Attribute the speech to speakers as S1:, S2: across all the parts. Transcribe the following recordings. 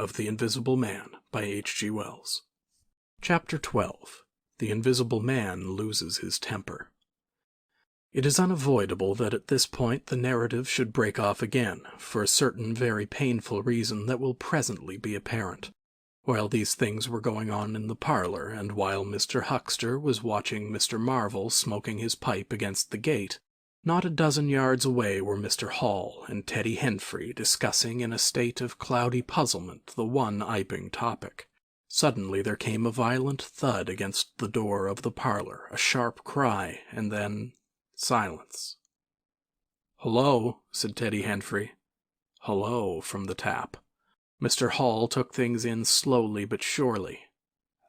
S1: of The Invisible Man by H.G. Wells. Chapter 12. The Invisible Man Loses His Temper. It is unavoidable that at this point the narrative should break off again, for a certain very painful reason that will presently be apparent. While these things were going on in the parlour, and while Mr. Huxter was watching Mr. Marvel smoking his pipe against the gate, not a dozen yards away were Mr. Hall and Teddy Henfrey discussing in a state of cloudy puzzlement the one Iping topic. Suddenly there came a violent thud against the door of the parlour, a sharp cry, and then silence. "Hullo," said Teddy Henfrey. "Hullo," from the tap. Mr. Hall took things in slowly but surely.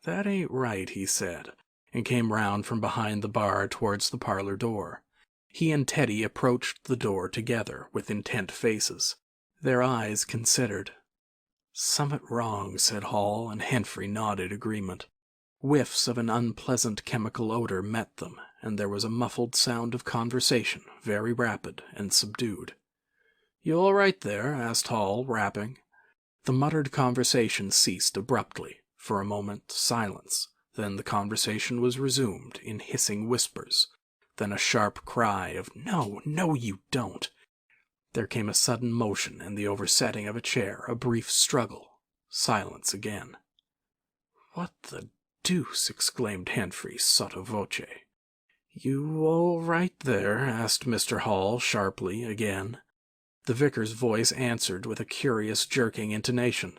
S1: "That ain't right," he said, and came round from behind the bar towards the parlour door. He and Teddy approached the door together, with intent faces. Their eyes considered. "Summat wrong," said Hall, and Henfrey nodded agreement. Whiffs of an unpleasant chemical odor met them, and there was a muffled sound of conversation, very rapid and subdued. "You all right there?" asked Hall, rapping. The muttered conversation ceased abruptly. For a moment, silence. Then the conversation was resumed, in hissing whispers. Then a sharp cry of, "No, no, you don't!" There came a sudden motion and the oversetting of a chair, a brief struggle. Silence again. "What the deuce!" exclaimed Henfrey sotto voce. "You all right there?" asked Mr. Hall sharply again. The vicar's voice answered with a curious jerking intonation.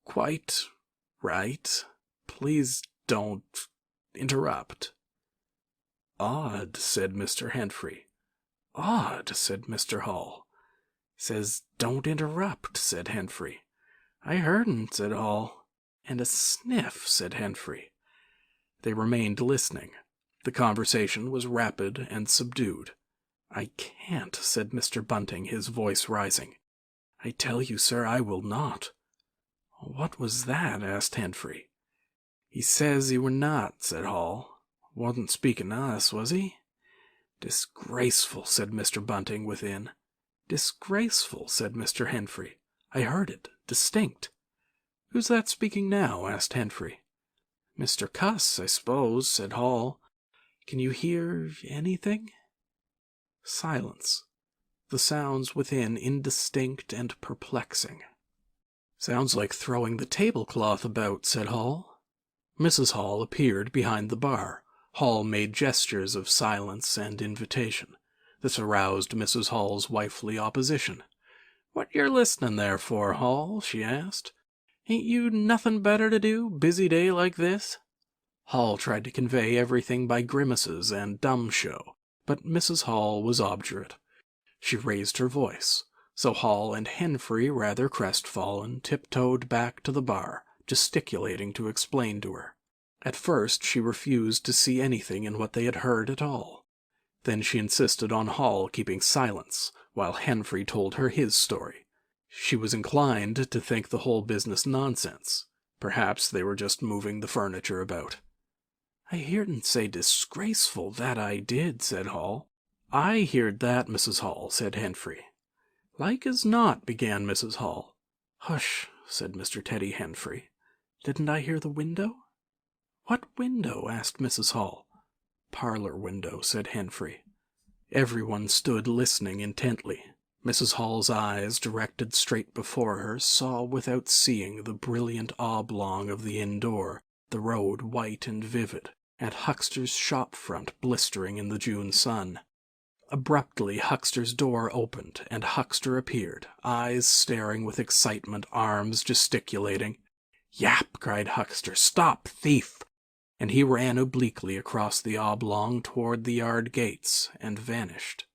S1: "Quite right. Please don't interrupt." "Odd," said Mr. Henfrey. "Odd," said Mr. Hall. "Says don't interrupt," said Henfrey. "I heard'n," said Hall. "And a sniff," said Henfrey. They remained listening. The conversation was rapid and subdued. "I can't," said Mr. Bunting, his voice rising. "I tell you, sir, I will not." "What was that?" asked Henfrey. "He says he were not," said Hall. "Wasn't speaking to us, was he?" "Disgraceful," said Mr. Bunting within. "Disgraceful," said Mr. Henfrey. "I heard it, distinct." "Who's that speaking now?" asked Henfrey. "Mr. Cuss, I suppose," said Hall. "Can you hear anything?" Silence. The sounds within indistinct and perplexing. "Sounds like throwing the tablecloth about," said Hall. Mrs. Hall appeared behind the bar. Hall made gestures of silence and invitation. This aroused Mrs. Hall's wifely opposition. "What yer listening there for, Hall?" she asked. "Ain't you nothing better to do, busy day like this?" Hall tried to convey everything by grimaces and dumb show, but Mrs. Hall was obdurate. She raised her voice, so Hall and Henfrey, rather crestfallen, tiptoed back to the bar, gesticulating to explain to her. At first she refused to see anything in what they had heard at all. Then she insisted on Hall keeping silence, while Henfrey told her his story. She was inclined to think the whole business nonsense. Perhaps they were just moving the furniture about. "I hear'n say disgraceful, that I did," said Hall. "I heard that, Mrs. Hall," said Henfrey. "Like as not," began Mrs. Hall. "Hush," said Mr. Teddy Henfrey. "Didn't I hear the window?" "What window?" asked Mrs. Hall. "Parlour window," said Henfrey. Everyone stood listening intently. Mrs. Hall's eyes, directed straight before her, saw without seeing the brilliant oblong of the inn door, the road white and vivid, and Huxter's shop front blistering in the June sun. Abruptly Huxter's door opened, and Huxter appeared, eyes staring with excitement, arms gesticulating. "Yap!" cried Huxter. "Stop, thief!" And he ran obliquely across the oblong toward the yard gates, and vanished.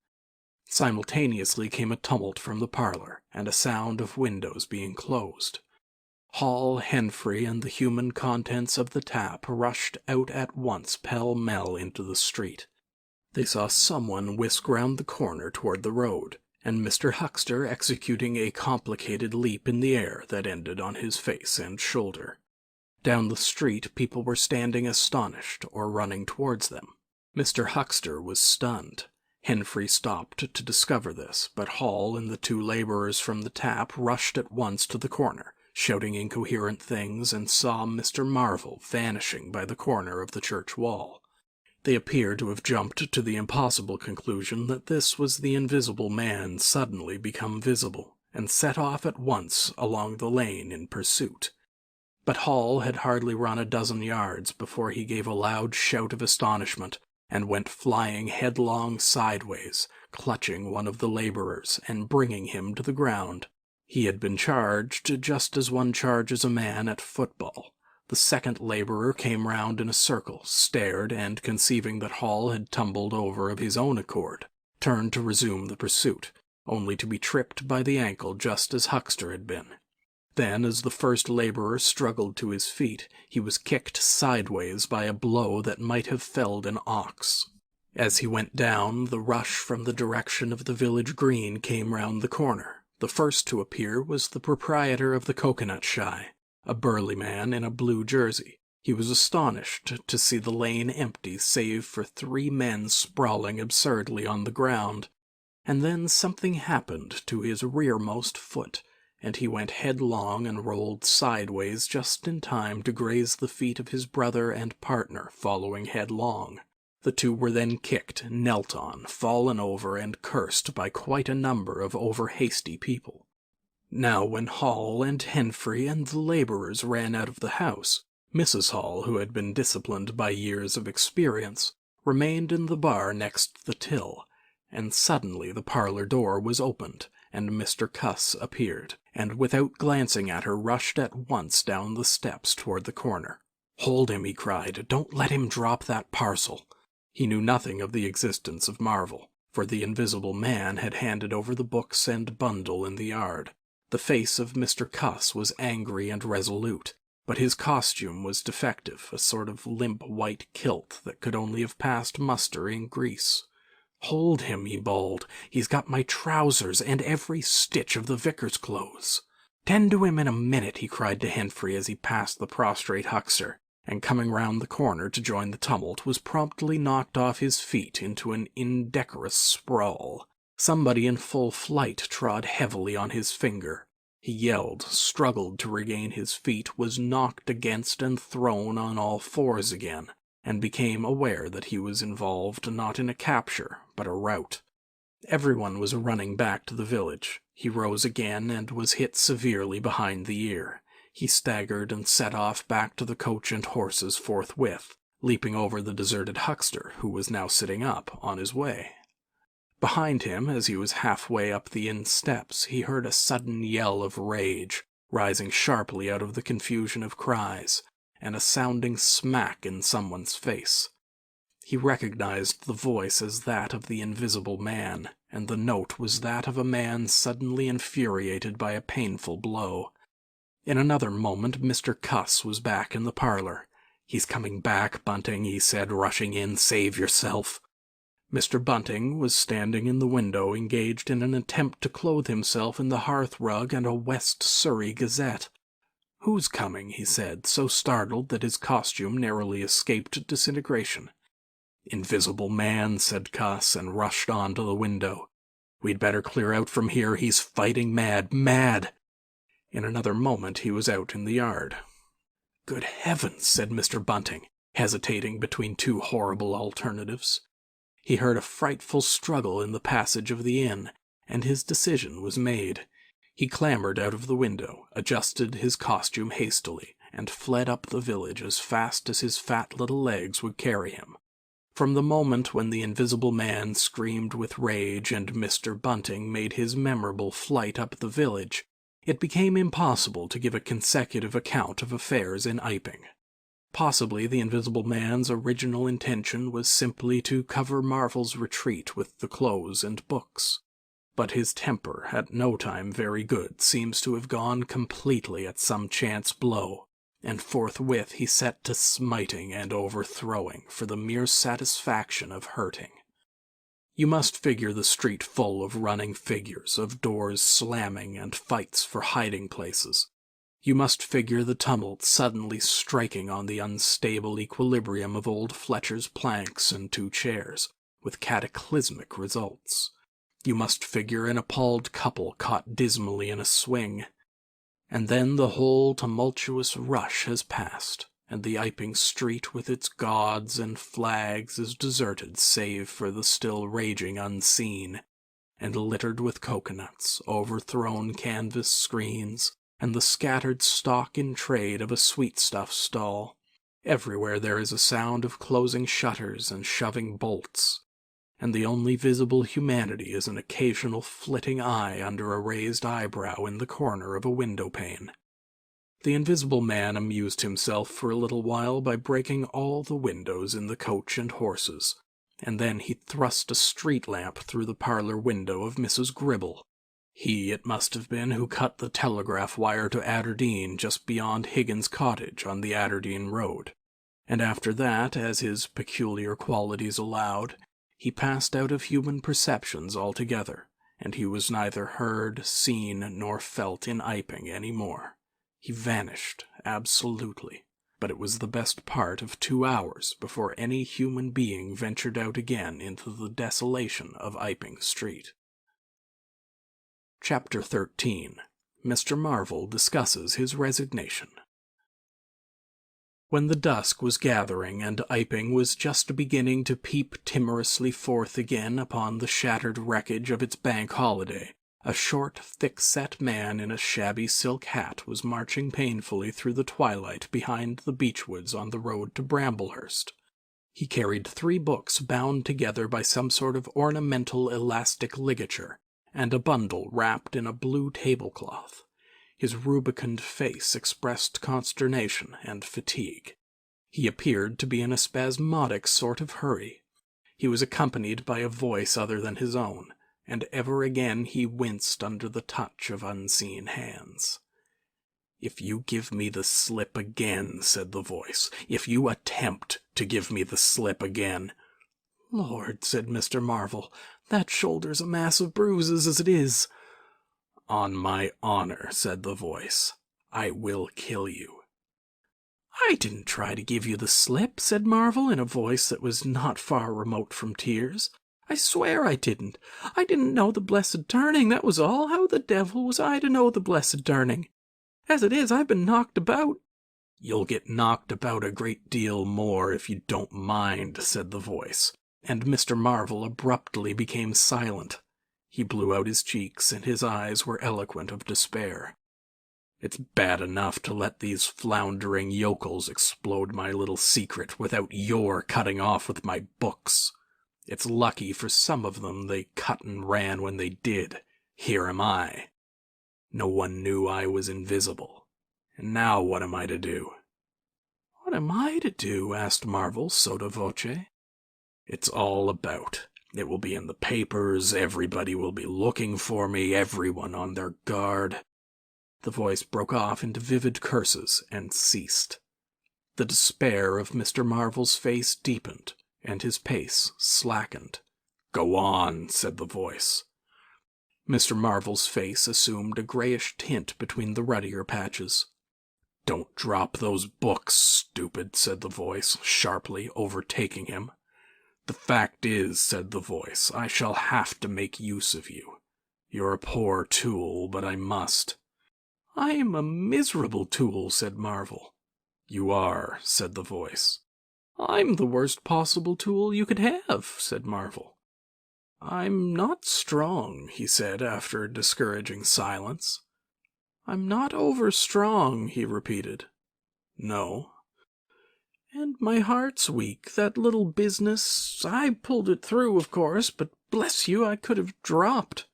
S1: Simultaneously came a tumult from the parlour, and a sound of windows being closed. Hall, Henfrey, and the human contents of the tap rushed out at once pell-mell into the street. They saw someone whisk round the corner toward the road, and Mr. Huxter executing a complicated leap in the air that ended on his face and shoulder. Down the street people were standing astonished or running towards them. Mr. Huxter was stunned. Henfrey stopped to discover this, but Hall and the two labourers from the tap rushed at once to the corner, shouting incoherent things, and saw Mr. Marvel vanishing by the corner of the church wall. They appear to have jumped to the impossible conclusion that this was the Invisible Man suddenly become visible, and set off at once along the lane in pursuit. But Hall had hardly run a dozen yards before he gave a loud shout of astonishment, and went flying headlong sideways, clutching one of the laborers and bringing him to the ground. He had been charged just as one charges a man at football. The second laborer came round in a circle, stared, and, conceiving that Hall had tumbled over of his own accord, turned to resume the pursuit, only to be tripped by the ankle just as Huxter had been. Then, as the first laborer struggled to his feet, he was kicked sideways by a blow that might have felled an ox. As he went down, the rush from the direction of the village green came round the corner. The first to appear was the proprietor of the coconut shy, a burly man in a blue jersey. He was astonished to see the lane empty save for 3 men sprawling absurdly on the ground, and then something happened to his rearmost foot, and he went headlong and rolled sideways just in time to graze the feet of his brother and partner following headlong. The two were then kicked, knelt on, fallen over, and cursed by quite a number of over-hasty people. Now when Hall and Henfrey and the labourers ran out of the house, Mrs. Hall, who had been disciplined by years of experience, remained in the bar next the till, and suddenly the parlour door was opened, and Mr. Cuss appeared, and without glancing at her rushed at once down the steps toward the corner. "Hold him," he cried. "Don't let him drop that parcel." He knew nothing of the existence of Marvel, for the Invisible Man had handed over the books and bundle in the yard. The face of Mr. Cuss was angry and resolute, but his costume was defective, a sort of limp white kilt that could only have passed muster in Greece. "Hold him," he bawled. "He's got my trousers and every stitch of the vicar's clothes." "Tend to him in a minute," he cried to Henfrey as he passed the prostrate Huxter, and coming round the corner to join the tumult, was promptly knocked off his feet into an indecorous sprawl. Somebody in full flight trod heavily on his finger. He yelled, struggled to regain his feet, was knocked against and thrown on all fours again, and became aware that he was involved not in a capture, but a rout. Everyone was running back to the village. He rose again and was hit severely behind the ear. He staggered and set off back to the coach and horses forthwith, leaping over the deserted Huxter, who was now sitting up, on his way. Behind him, as he was halfway up the inn steps, he heard a sudden yell of rage, rising sharply out of the confusion of cries, and a sounding smack in someone's face. He recognized the voice as that of the Invisible Man, and the note was that of a man suddenly infuriated by a painful blow. In another moment Mr. Cuss was back in the parlour. "He's coming back, Bunting," he said, rushing in. "Save yourself." Mr. Bunting was standing in the window, engaged in an attempt to clothe himself in the hearth-rug and a West Surrey Gazette. "Who's coming?" he said, so startled that his costume narrowly escaped disintegration. "Invisible Man," said Cuss, and rushed on to the window. "We'd better clear out from here. He's fighting mad. Mad!" In another moment he was out in the yard. "Good heavens," said Mr. Bunting, hesitating between 2 horrible alternatives. He heard a frightful struggle in the passage of the inn, and his decision was made. He clambered out of the window, adjusted his costume hastily, and fled up the village as fast as his fat little legs would carry him. From the moment when the Invisible Man screamed with rage and Mr. Bunting made his memorable flight up the village, it became impossible to give a consecutive account of affairs in Iping. Possibly the Invisible Man's original intention was simply to cover Marvel's retreat with the clothes and books. But his temper, at no time very good, seems to have gone completely at some chance blow, and forthwith he set to smiting and overthrowing for the mere satisfaction of hurting. You must figure the street full of running figures, of doors slamming and fights for hiding places. You must figure the tumult suddenly striking on the unstable equilibrium of old Fletcher's planks and 2 chairs, with cataclysmic results. You must figure an appalled couple caught dismally in a swing. And then the whole tumultuous rush has passed, and the Iping street with its gods and flags is deserted save for the still raging unseen, and littered with coconuts, overthrown canvas screens, and the scattered stock in trade of a sweetstuff stall. Everywhere there is a sound of closing shutters and shoving bolts, and the only visible humanity is an occasional flitting eye under a raised eyebrow in the corner of a window-pane. The Invisible Man amused himself for a little while by breaking all the windows in the coach and horses, and then he thrust a street lamp through the parlour window of Mrs. Gribble. He, it must have been, who cut the telegraph wire to Aberdeen just beyond Higgins' cottage on the Aberdeen road, and after that, as his peculiar qualities allowed, he passed out of human perceptions altogether, and he was neither heard, seen, nor felt in Iping any more. He vanished, absolutely, but it was the best part of 2 hours before any human being ventured out again into the desolation of Iping Street. Chapter 13. Mr. Marvel discusses his resignation. When the dusk was gathering and Iping was just beginning to peep timorously forth again upon the shattered wreckage of its bank holiday, a short, thick-set man in a shabby silk hat was marching painfully through the twilight behind the beechwoods on the road to Bramblehurst. He carried 3 books bound together by some sort of ornamental elastic ligature, and a bundle wrapped in a blue tablecloth. His rubicund face expressed consternation and fatigue. He appeared to be in a spasmodic sort of hurry. He was accompanied by a voice other than his own, and ever again he winced under the touch of unseen hands. "If you give me the slip again," said the voice, "if you attempt to give me the slip again—" "Lord," said Mr. Marvel, "that shoulder's a mass of bruises as it is." "On my honor," said the voice, "I will kill you." "I didn't try to give you the slip," said Marvel in a voice that was not far remote from tears. "I swear I didn't. I didn't know the blessed turning, that was all. How the devil was I to know the blessed turning? As it is, I've been knocked about." "You'll get knocked about a great deal more if you don't mind," said the voice, and Mr. Marvel abruptly became silent. He blew out his cheeks, and his eyes were eloquent of despair. "It's bad enough to let these floundering yokels explode my little secret without your cutting off with my books. It's lucky for some of them they cut and ran when they did. Here am I. No one knew I was invisible. And now what am I to do?" "What am I to do?" asked Marvel sotto voce. "It's all about. It will be in the papers, everybody will be looking for me, everyone on their guard." The voice broke off into vivid curses and ceased. The despair of Mr. Marvel's face deepened, and his pace slackened. "Go on," said the voice. Mr. Marvel's face assumed a grayish tint between the ruddier patches. "Don't drop those books, stupid," said the voice, sharply, overtaking him. "The fact is," said the voice, "I shall have to make use of you. You're a poor tool, but I must." "I am a miserable tool," said Marvel. "You are," said the voice. "I'm the worst possible tool you could have," said Marvel. "I'm not strong," he said after a discouraging silence. "I'm not over-strong," he repeated. "No." "And my heart's weak. That little business, I pulled it through, of course, but bless you, I could have dropped."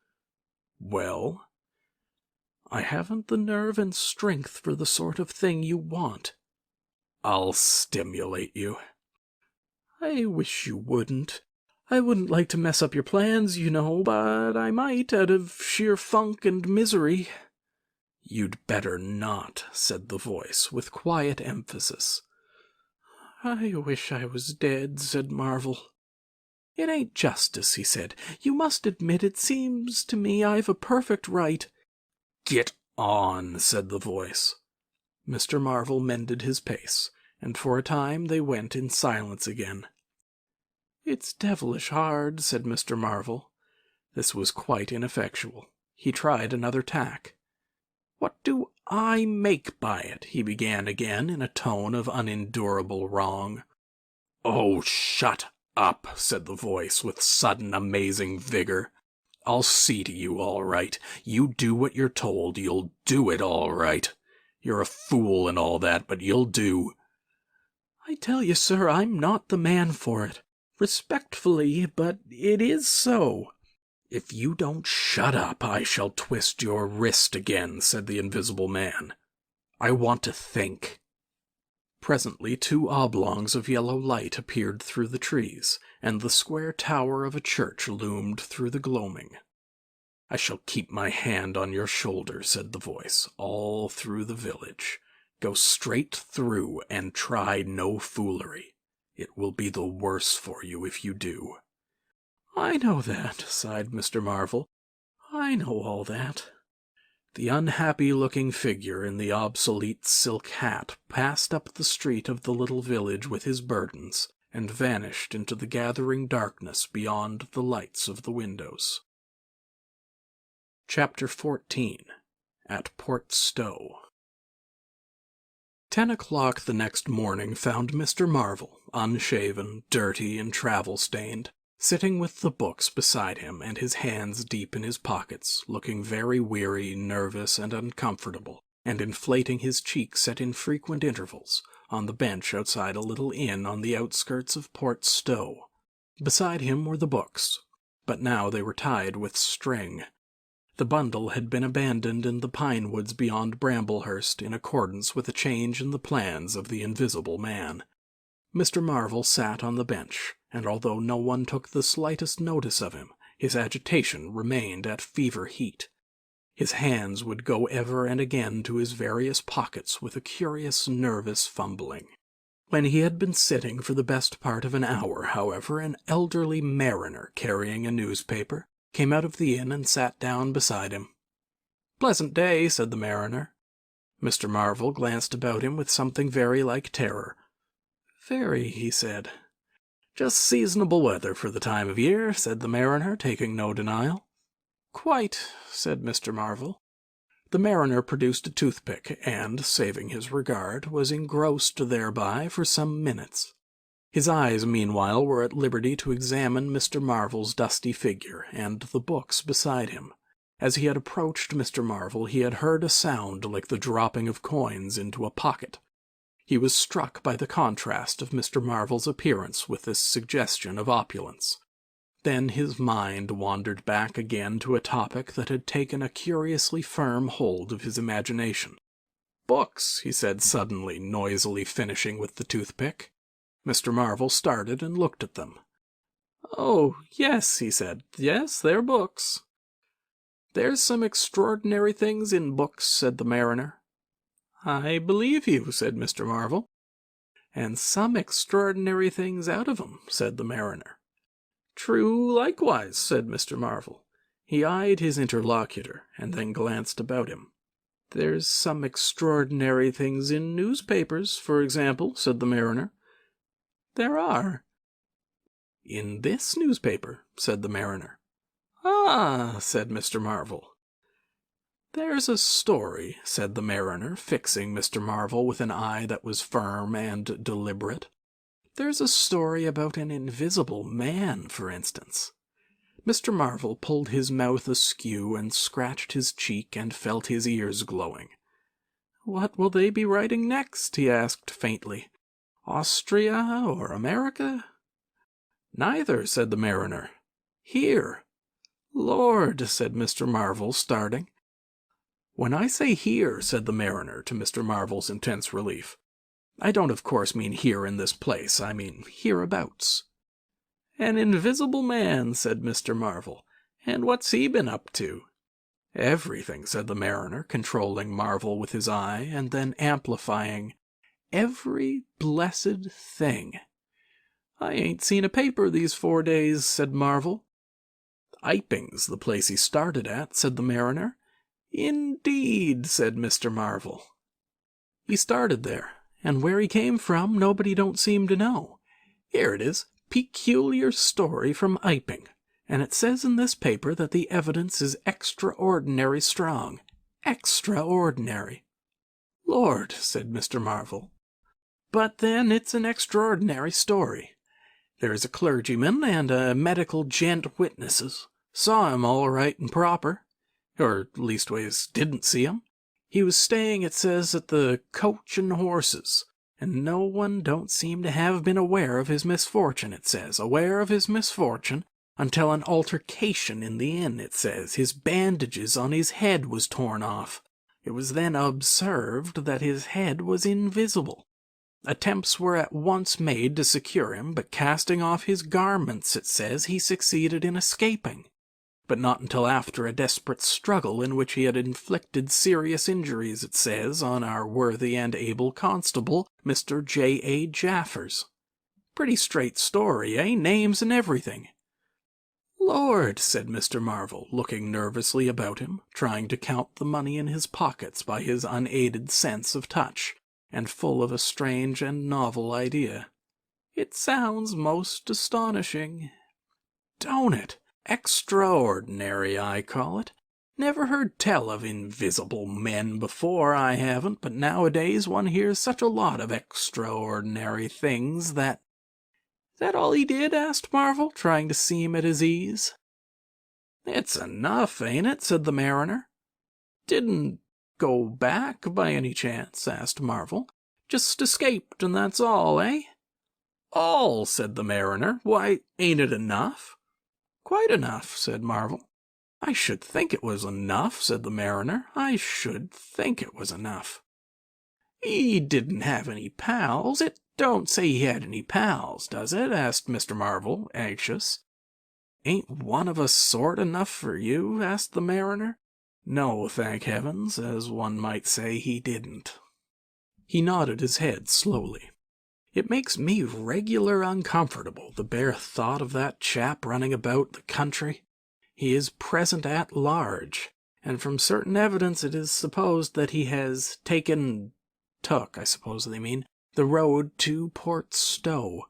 S1: "Well?" "I haven't the nerve and strength for the sort of thing you want." "I'll stimulate you." "I wish you wouldn't. I wouldn't like to mess up your plans, you know, but I might out of sheer funk and misery." "You'd better not," said the voice with quiet emphasis. "I wish I was dead," said Marvel. "It ain't justice," he said. "You must admit it seems to me I've a perfect right—" "Get on," said the voice. Mr. Marvel mended his pace, and for a time they went in silence again. "It's devilish hard," said Mr. Marvel. This was quite ineffectual. He tried another tack. "What do I make by it?" he began again in a tone of unendurable wrong. "Oh, shut up," said the voice with sudden amazing vigor. "I'll see to you all right. You do what you're told, you'll do it all right. You're a fool and all that, but you'll do." "I tell you, sir, I'm not the man for it. Respectfully, but it is so." "If you don't shut up, I shall twist your wrist again," said the Invisible Man. "I want to think." Presently 2 oblongs of yellow light appeared through the trees, and the square tower of a church loomed through the gloaming. "I shall keep my hand on your shoulder," said the voice, "all through the village. Go straight through, and try no foolery. It will be the worse for you if you do." "I know that," sighed Mr. Marvel. "I know all that." The unhappy-looking figure in the obsolete silk hat passed up the street of the little village with his burdens, and vanished into the gathering darkness beyond the lights of the windows. Chapter 14. At Port Stowe. 10 o'clock the next morning found Mr. Marvel, unshaven, dirty, and travel-stained, sitting with the books beside him and his hands deep in his pockets, looking very weary, nervous, and uncomfortable, and inflating his cheeks at infrequent intervals, on the bench outside a little inn on the outskirts of Port Stowe. Beside him were the books, but now they were tied with string. The bundle had been abandoned in the pine woods beyond Bramblehurst in accordance with a change in the plans of the Invisible Man. Mr. Marvel sat on the bench, and although no one took the slightest notice of him, his agitation remained at fever heat. His hands would go ever and again to his various pockets with a curious nervous fumbling. When he had been sitting for the best part of an hour, however, an elderly mariner carrying a newspaper came out of the inn and sat down beside him. "Pleasant day," said the mariner. Mr. Marvel glanced about him with something very like terror. "Very," he said. "Just seasonable weather for the time of year," said the mariner, taking no denial. "Quite," said Mr. Marvel. The mariner produced a toothpick, and, saving his regard, was engrossed thereby for some minutes. His eyes, meanwhile, were at liberty to examine Mr. Marvel's dusty figure, and the books beside him. As he had approached Mr. Marvel, he had heard a sound like the dropping of coins into a pocket. He was struck by the contrast of Mr. Marvel's appearance with this suggestion of opulence. Then his mind wandered back again to a topic that had taken a curiously firm hold of his imagination. "Books," he said suddenly, noisily finishing with the toothpick. Mr. Marvel started and looked at them. "Oh, yes," he said. "Yes, they're books." "There's some extraordinary things in books," said the mariner. "I believe you," said Mr. Marvel. "And some extraordinary things out of 'em," said the mariner. "True, likewise," said Mr. Marvel. He eyed his interlocutor, and then glanced about him. "There's some extraordinary things in newspapers, for example," said the mariner. "There are." "In this newspaper," said the mariner. "Ah," said Mr. Marvel. "There's a story," said the mariner, fixing Mr. Marvel with an eye that was firm and deliberate. "There's a story about an invisible man, for instance." Mr. Marvel pulled his mouth askew and scratched his cheek and felt his ears glowing. "What will they be writing next?" he asked faintly. "Austria or America?" "Neither," said the mariner. "Here." "Lord," said Mr. Marvel, starting. "When I say here," said the mariner, to Mr. Marvel's intense relief, "I don't of course mean here in this place, I mean hereabouts." "An invisible man," said Mr. Marvel. "And what's he been up to?" "Everything," said the mariner, controlling Marvel with his eye, and then amplifying, "every blessed thing." "I ain't seen a paper these 4 days," said Marvel. "Iping's the place he started at," said the mariner. "Indeed," said Mr. Marvel. "He started there, and where he came from nobody don't seem to know. Here it is, peculiar story from Iping, and it says in this paper that the evidence is extraordinary strong. Extraordinary." "Lord," said Mr. Marvel. "But then it's an extraordinary story. There's a clergyman and a medical gent witnesses. Saw him all right and proper. Or leastways didn't see him. He was staying, it says, at the Coach and Horses, and no one don't seem to have been aware of his misfortune, it says, aware of his misfortune, until an altercation in the inn, it says. His bandages on his head was torn off. It was then observed that his head was invisible. Attempts were at once made to secure him, but casting off his garments, it says, he succeeded in escaping. But not until after a desperate struggle in which he had inflicted serious injuries, it says, on our worthy and able constable, Mr. J.A. Jaffers. Pretty straight story, eh? Names and everything." "Lord," said Mr. Marvel, looking nervously about him, trying to count the money in his pockets by his unaided sense of touch, and full of a strange and novel idea. "It sounds most astonishing." "Don't it? Extraordinary, I call it. Never heard tell of invisible men before, I haven't, but nowadays one hears such a lot of extraordinary things that—" "Is that all he did?" asked Marvel, trying to seem at his ease. "It's enough, ain't it?" said the mariner. "Didn't go back by any chance?" asked Marvel. "Just escaped, and that's all, eh?" "All," said the mariner. "Why, ain't it enough?" "Quite enough," said Marvel. "I should think it was enough," said the mariner. "I should think it was enough." "He didn't have any pals? It don't say he had any pals, does it?" asked Mr. Marvel, anxious. "Ain't one of a sort enough for you?" asked the mariner. "No, thank heavens, as one might say, he didn't." He nodded his head slowly. "It makes me regular uncomfortable, the bare thought of that chap running about the country. He is present at large, and from certain evidence it is supposed that he has took, I suppose they mean, the road to Port Stowe.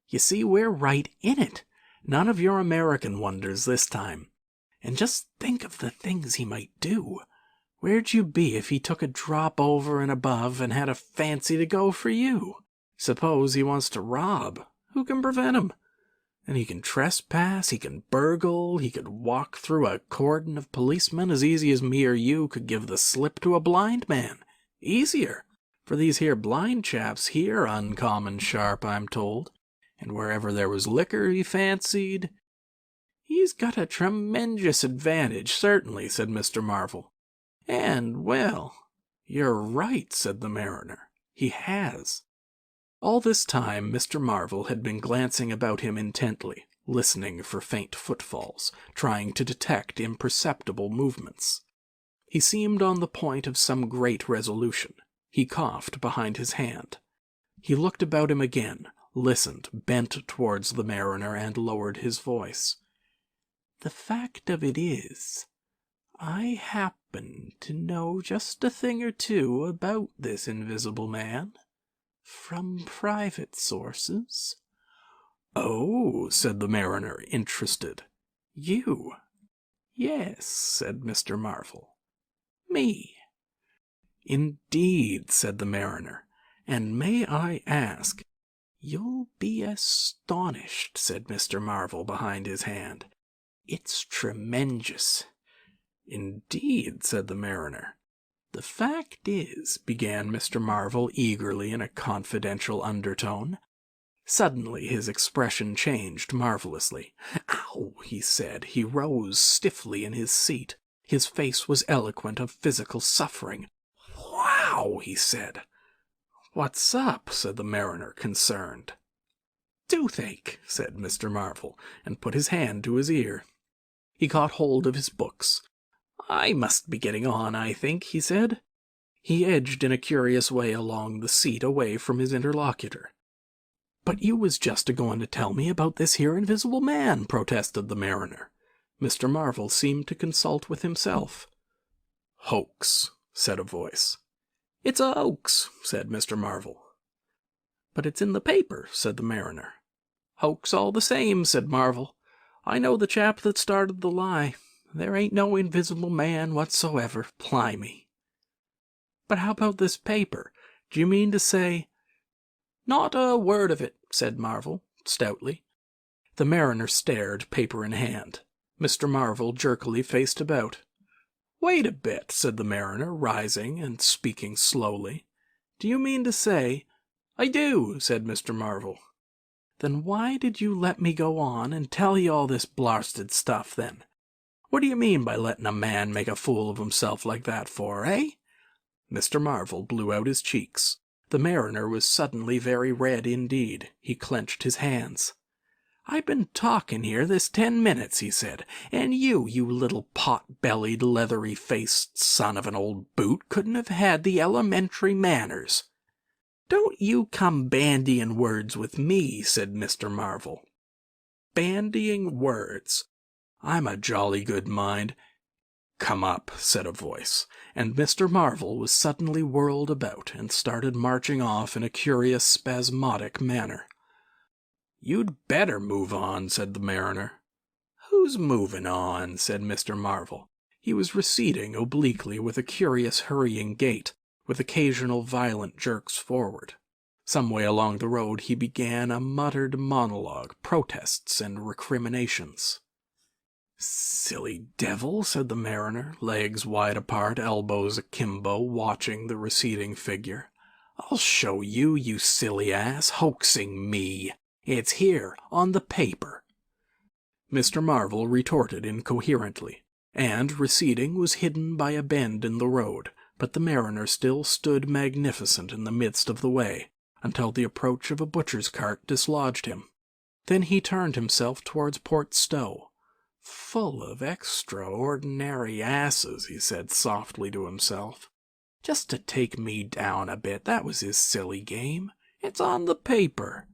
S1: You see, we're right in it. None of your American wonders this time. And just think of the things he might do. Where'd you be if he took a drop over and above and had a fancy to go for you? Suppose he wants to rob. Who can prevent him? And he can trespass, he can burgle, he could walk through a cordon of policemen as easy as me or you could give the slip to a blind man. Easier, for these here blind chaps here uncommon sharp, I'm told. And wherever there was liquor, he fancied—" "He's got a tremendous advantage, certainly," said Mr. Marvel. "And, well—" "You're right," said the mariner. "He has." All this time Mr. Marvel had been glancing about him intently, listening for faint footfalls, trying to detect imperceptible movements. He seemed on the point of some great resolution. He coughed behind his hand. He looked about him again, listened, bent towards the mariner, and lowered his voice. "The fact of it is, I happen to know just a thing or two about this invisible man. From private sources." "Oh," said the mariner, interested. "You?" "Yes," said Mr. Marvel. "Me." "Indeed," said the mariner. "And may I ask—" "You'll be astonished," said Mr. Marvel behind his hand. "It's tremendous." "Indeed," said the mariner. "The fact is," began Mr. Marvel eagerly in a confidential undertone. Suddenly his expression changed marvelously. "Ow!" he said. He rose stiffly in his seat. His face was eloquent of physical suffering. "Wow!" he said. "What's up?" said the mariner, concerned. "Toothache," said Mr. Marvel, and put his hand to his ear. He caught hold of his books. "I must be getting on, I think," he said. He edged in a curious way along the seat away from his interlocutor. "But you was just a-going to tell me about this here invisible man," protested the mariner. Mr. Marvel seemed to consult with himself. "Hoax," said a voice. "It's a hoax," said Mr. Marvel. "But it's in the paper," said the mariner. "Hoax all the same," said Marvel. "I know the chap that started the lie. There ain't no invisible man whatsoever, blimey." But how about this paper? Do you mean to say—" "Not a word of it," said Marvel, stoutly. The mariner stared, paper in hand. Mr. Marvel jerkily faced about. "Wait a bit," said the mariner, rising and speaking slowly. "Do you mean to say—" "I do," said Mr. Marvel. "Then why did you let me go on and tell you all this blarsted stuff, then? What do you mean by letting a man make a fool of himself like that for, eh?" Mr. Marvel blew out his cheeks. The mariner was suddenly very red indeed. He clenched his hands. "I've been talking here this 10 minutes," he said, "and you little pot-bellied, leathery-faced son of an old boot, couldn't have had the elementary manners." "Don't you come bandying words with me," said Mr. Marvel. "Bandying words? I'm a jolly good mind—" "Come up," said a voice, and Mr. Marvel was suddenly whirled about and started marching off in a curious spasmodic manner. "You'd better move on," said the mariner. "Who's moving on?" said Mr. Marvel. He was receding obliquely with a curious hurrying gait, with occasional violent jerks forward. Some way along the road he began a muttered monologue, protests and recriminations. "Silly devil," said the mariner, legs wide apart, elbows akimbo, watching the receding figure. "I'll show you, you silly ass, hoaxing me. It's here, on the paper." Mr. Marvel retorted incoherently, and, receding, was hidden by a bend in the road, but the mariner still stood magnificent in the midst of the way, until the approach of a butcher's cart dislodged him. Then he turned himself towards Port Stowe. "Full of extraordinary asses," he said softly to himself. "Just to take me down a bit, that was his silly game. It's on the paper."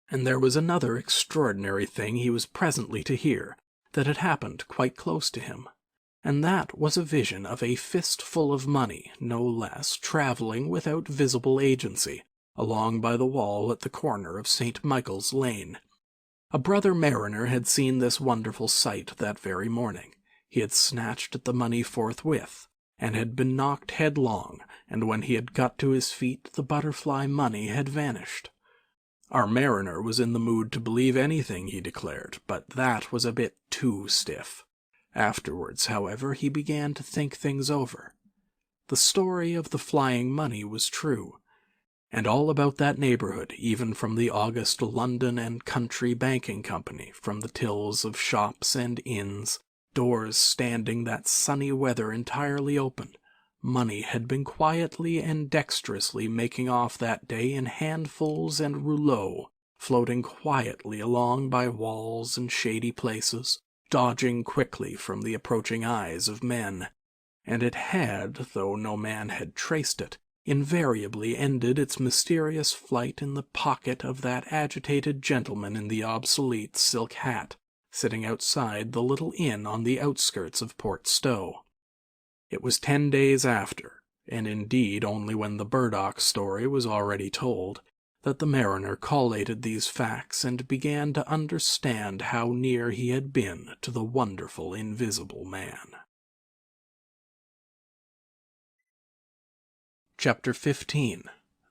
S1: And there was another extraordinary thing he was presently to hear, that had happened quite close to him, and that was a vision of a fistful of money, no less, travelling without visible agency, along by the wall at the corner of St. Michael's Lane. A brother mariner had seen this wonderful sight that very morning. He had snatched at the money forthwith, and had been knocked headlong, and when he had got to his feet the butterfly money had vanished. Our mariner was in the mood to believe anything, he declared, but that was a bit too stiff. Afterwards, however, he began to think things over. The story of the flying money was true, and all about that neighbourhood, even from the august London and Country Banking Company, from the tills of shops and inns, doors standing that sunny weather entirely open, money had been quietly and dexterously making off that day in handfuls and rouleaux, floating quietly along by walls and shady places, dodging quickly from the approaching eyes of men. And it had, though no man had traced it, invariably ended its mysterious flight in the pocket of that agitated gentleman in the obsolete silk hat, sitting outside the little inn on the outskirts of Port Stowe. It was 10 days after, and indeed only when the Burdock story was already told, that the mariner collated these facts and began to understand how near he had been to the wonderful Invisible Man. Chapter 15.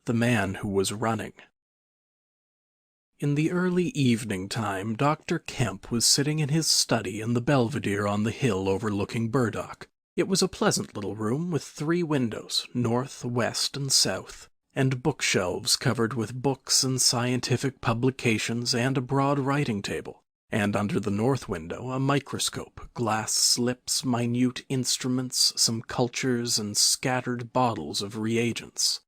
S1: The Man Who Was Running. In the early evening time, Dr. Kemp was sitting in his study in the belvedere on the hill overlooking Burdock. It was a pleasant little room with 3 windows, north, west, and south, and bookshelves covered with books and scientific publications, and a broad writing table, and under the north window a microscope, glass slips, minute instruments, some cultures, and scattered bottles of reagents.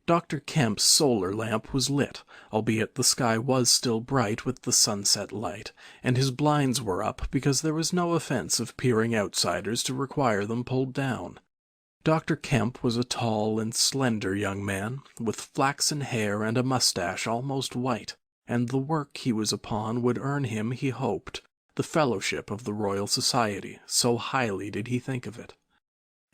S1: Dr. Kemp's solar lamp was lit, albeit the sky was still bright with the sunset light, and his blinds were up because there was no offense of peering outsiders to require them pulled down. Dr. Kemp was a tall and slender young man, with flaxen hair and a mustache almost white, and the work he was upon would earn him, he hoped, the fellowship of the Royal Society, so highly did he think of it.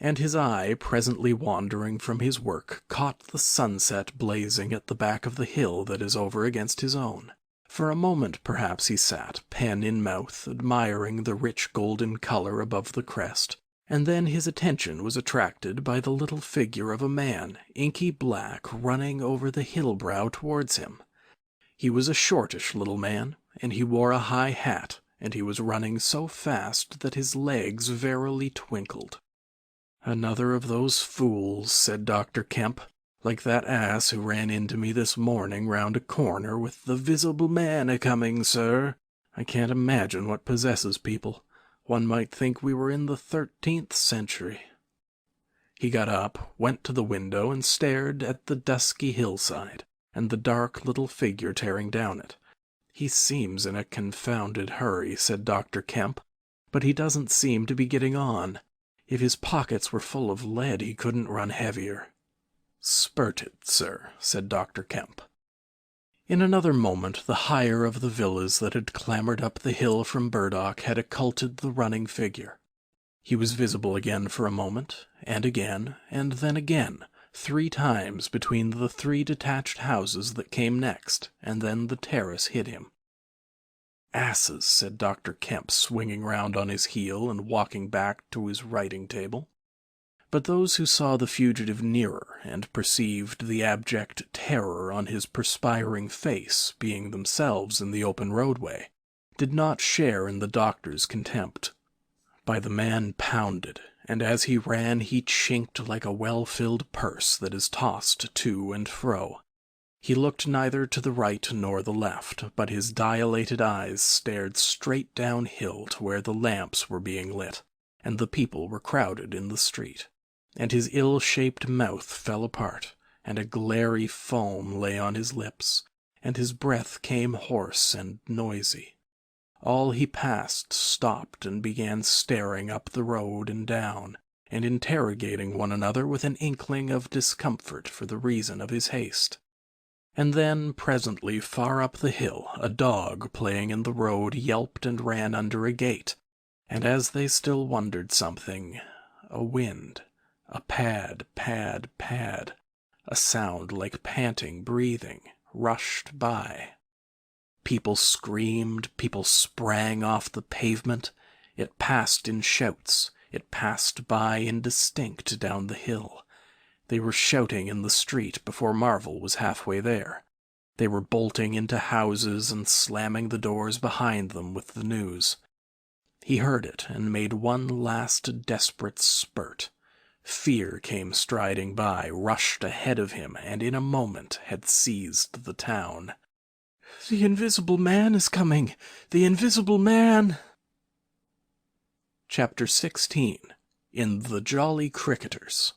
S1: And his eye, presently wandering from his work, caught the sunset blazing at the back of the hill that is over against his own. For a moment perhaps he sat, pen in mouth, admiring the rich golden color above the crest, and then his attention was attracted by the little figure of a man, inky black, running over the hill-brow towards him. He was a shortish little man, and he wore a high hat, and he was running so fast that his legs verily twinkled. "Another of those fools," said Dr. Kemp, "like that ass who ran into me this morning round a corner with 'The visible man a-coming, sir.' I can't imagine what possesses people. One might think we were in the 13th century." He got up, went to the window, and stared at the dusky hillside, and the dark little figure tearing down it. "He seems in a confounded hurry," said Dr. Kemp, "but he doesn't seem to be getting on. If his pockets were full of lead, he couldn't run heavier." "Spurted, sir," said Dr. Kemp. In another moment the higher of the villas that had clambered up the hill from Burdock had occulted the running figure. He was visible again for a moment, and then again, 3 times between the 3 detached houses that came next, and then the terrace hid him. "Asses," said Dr. Kemp, swinging round on his heel and walking back to his writing-table. But those who saw the fugitive nearer and perceived the abject terror on his perspiring face, being themselves in the open roadway, did not share in the doctor's contempt. By the man pounded, and as he ran he chinked like a well-filled purse that is tossed to and fro. He looked neither to the right nor the left, but his dilated eyes stared straight downhill to where the lamps were being lit, and the people were crowded in the street. And his ill-shaped mouth fell apart, and a glary foam lay on his lips, and his breath came hoarse and noisy. All he passed stopped and began staring up the road and down, and interrogating one another with an inkling of discomfort for the reason of his haste. And then, presently, far up the hill, a dog playing in the road yelped and ran under a gate, and as they still wondered something, a wind, a pad, pad, pad, a sound like panting breathing, rushed by. People screamed, people sprang off the pavement. It passed in shouts, it passed by indistinct down the hill. They were shouting in the street before Marvel was halfway there. They were bolting into houses and slamming the doors behind them with the news. He heard it and made one last desperate spurt. Fear came striding by, rushed ahead of him, and in a moment had seized the town. "The Invisible Man is coming! The Invisible Man!" Chapter 16. In the Jolly Cricketers.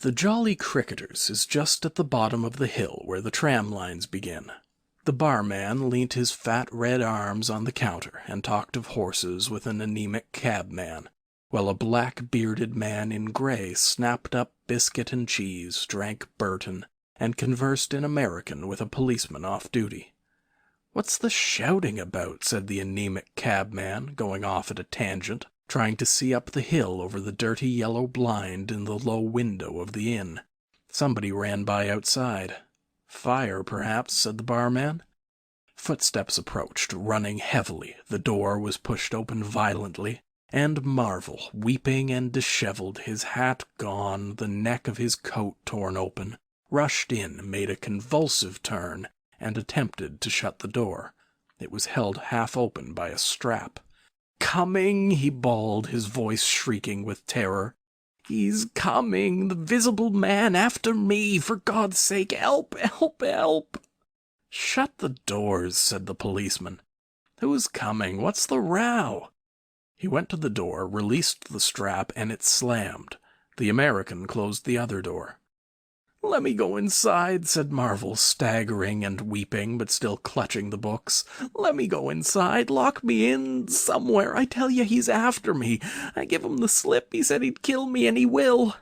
S1: The Jolly Cricketers is just at the bottom of the hill where the tram lines begin. The barman leant his fat red arms on the counter and talked of horses with an anemic cabman, while a black-bearded man in grey snapped up biscuit and cheese, drank Burton, and conversed in American with a policeman off duty. "What's the shouting about?" said the anemic cabman, going off at a tangent, trying to see up the hill over the dirty yellow blind in the low window of the inn. Somebody ran by outside. "Fire, perhaps," said the barman. Footsteps approached, running heavily. The door was pushed open violently, and Marvel, weeping and dishevelled, his hat gone, the neck of his coat torn open, rushed in, made a convulsive turn, and attempted to shut the door. It was held half open by a strap. "Coming!" he bawled, his voice shrieking with terror. "He's coming! The visible man after me! For God's sake, help! Help! Help!" "Shut the doors," said the policeman. "Who's coming? What's the row?" He went to the door, released the strap, and it slammed. The American closed the other door. "Let me go inside," said Marvel, staggering and weeping, but still clutching the books. "Let me go inside. Lock me in somewhere. I tell you, he's after me. I give him the slip. He said he'd kill me, and he will."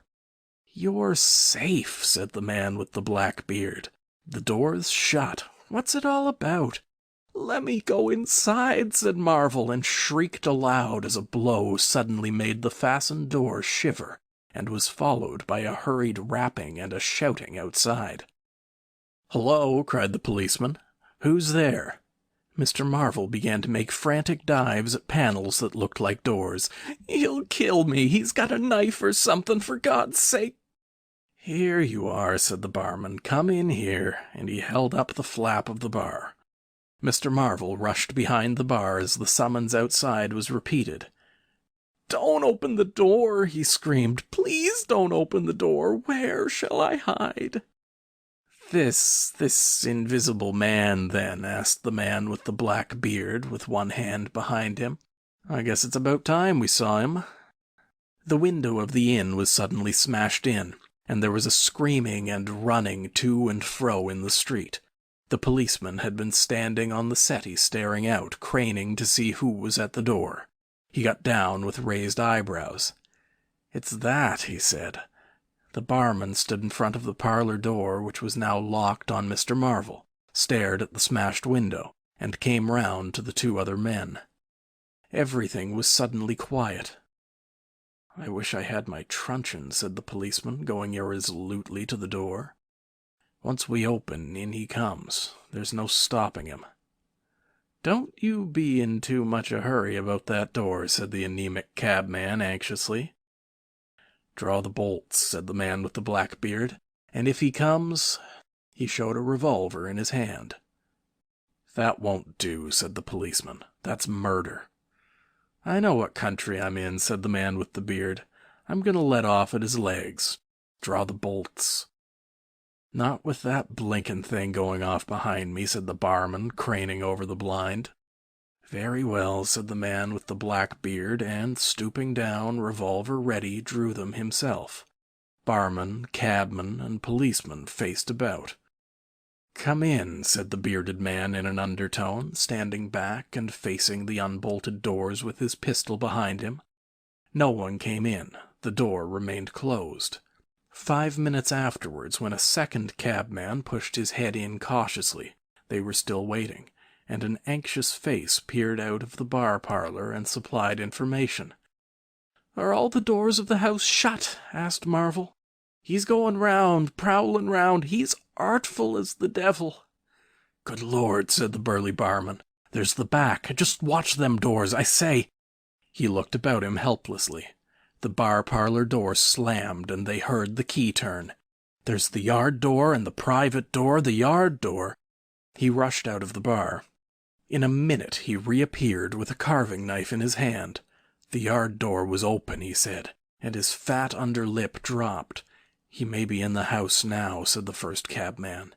S1: "You're safe," said the man with the black beard. "The door's shut. What's it all about?" "Let me go inside," said Marvel, and shrieked aloud as a blow suddenly made the fastened door shiver, and was followed by a hurried rapping and a shouting outside. "Hullo!" cried the policeman. "Who's there?" Mr. Marvel began to make frantic dives at panels that looked like doors. "He'll kill me! He's got a knife or something, for God's sake!" "Here you are," said the barman. "Come in here," and he held up the flap of the bar. Mr. Marvel rushed behind the bar as the summons outside was repeated. "Don't open the door," he screamed. "Please don't open the door. Where shall I hide?" This invisible man, then?" asked the man with the black beard, with one hand behind him. "I guess it's about time we saw him." The window of the inn was suddenly smashed in, and there was a screaming and running to and fro in the street. The policeman had been standing on the settee staring out, craning to see who was at the door. He got down with raised eyebrows. "It's that," he said. The barman stood in front of the parlour door, which was now locked on Mr. Marvel, stared at the smashed window, and came round to the two other men. Everything was suddenly quiet. "I wish I had my truncheon," said the policeman, going irresolutely to the door. "Once we open, in he comes. There's no stopping him." "Don't you be in too much a hurry about that door," said the anemic cabman anxiously. "Draw the bolts," said the man with the black beard, "and if he comes—" He showed a revolver in his hand. "That won't do," said the policeman. "That's murder." "I know what country I'm in," said the man with the beard. "I'm going to let off at his legs. Draw the bolts." "Not with that blinking thing going off behind me," said the barman, craning over the blind. "Very well," said the man with the black beard, and, stooping down, revolver ready, drew them himself. Barman, cabman, and policeman faced about. "Come in," said the bearded man in an undertone, standing back and facing the unbolted doors with his pistol behind him. No one came in. The door remained closed. 5 minutes afterwards, when a second cabman pushed his head in cautiously, they were still waiting, and an anxious face peered out of the bar parlour and supplied information. "Are all the doors of the house shut?" asked Marvel. "He's going round, prowling round. He's artful as the devil." "Good Lord," said the burly barman. "There's the back. Just watch them doors, I say." He looked about him helplessly. The bar parlour door slammed, and they heard the key turn. "There's the yard door and the private door, the yard door." He rushed out of the bar. In a minute he reappeared with a carving knife in his hand. The yard door was open, he said, and his fat under lip dropped. "He may be in the house now," said the first cabman.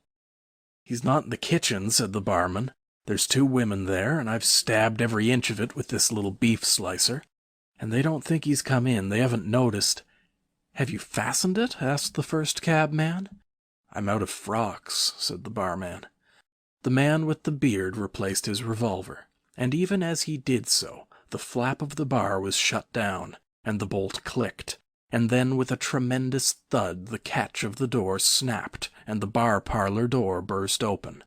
S1: "He's not in the kitchen," said the barman. "There's 2 women there, and I've stabbed every inch of it with this little beef slicer. And they don't think he's come in. They haven't noticed." "Have you fastened it?" asked the first cabman. "I'm out of frocks," said the barman. The man with the beard replaced his revolver, and even as he did so, the flap of the bar was shut down, and the bolt clicked, and then with a tremendous thud the catch of the door snapped, and the bar parlour door burst open.